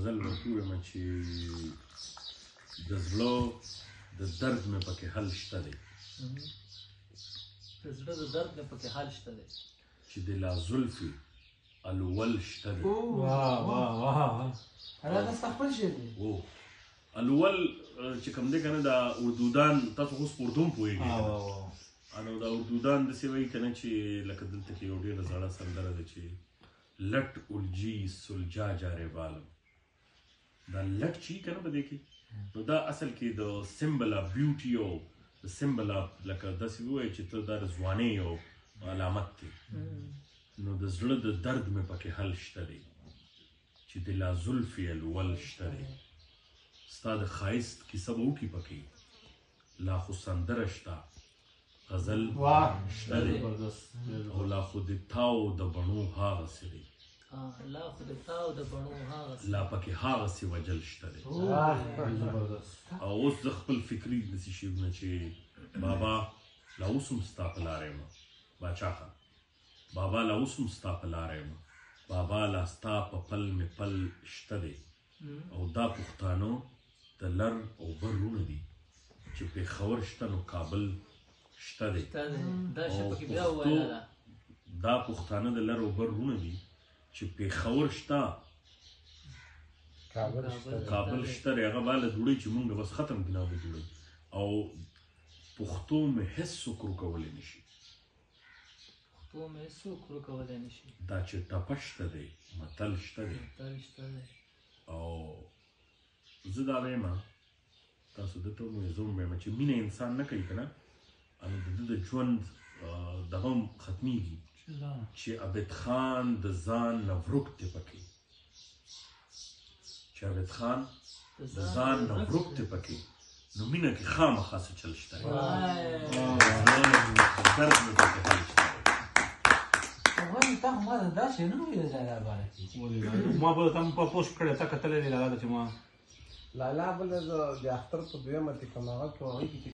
غزل ورته ووایم چې د زړه د درد مې پکې حل شته دی د زړه د درد مې پکې حل شته دی چې د لا زلفې الول شته دی هغه ستا خپل شعر دی الول چې کوم دی که نه دا اردودان تاسو خو اوس په اردو هم پوهېږئ نو دا اردودان داسې وایي که نه چې لکه دلته کې یو ډېره زړه سندره ده چې لټ الجي سلجا جارې بالم دا لټ چې که نه په دې کې نو دا اصل کې د سمبل اف بیوټي او د سمبل اف لکه داسې ووایي چې ته دا د ځوانۍ یو علامت دی نو د زړه د درد مې پکې حل شته دی چې د لا زلفې الول شته دی ستا د ښایست کیسه به وکړي پکې لا خو سندره شته غزل شته دی او لا خو د تاو د بڼو هاغسې دی لا خو د تاو د بڼو هاغسې لا پکې هاغسې وجل شته دی او اوس زه خپل فکري داسې شعرونه چې بابا لا اوس هم ستا په لاره یم باچا خان بابا لا اوس هم ستا په لاره یم بابا لا ستا په پل مې پل شته دی او دا پښتانه د لر او بر رونه دي چې پېښور شته نو کابل شته دی دا پښتانه د لر او بر رونه دي چې پېښور شته کابل شته دی هغه باله دوړی چې مونږ بس ختم کړي نه به دوړی او پښتو مې هېڅ څوک روکولی نه شي دا چې ټپه شته دی متل شته دی او زه دا وایم تاسو دته مو زه هم وایم چې مینه انسان نه کوي که نه نو د ده د ژوند دغه هم ختمیږي چې عبد خان د ځان نه ورک دی پکې چې عبد خان د ځان نه ورک دی پکې نو مینه کې خامخا څه چل شته دی درد مې پکې حل شته دی تا خو ما دا شعر نه ویل لالا باندې ما به تا په پوسټ کړی تا کتلی دی لالا ته چې ما لالا بله د اختر په دویمه کې کوم هغه کې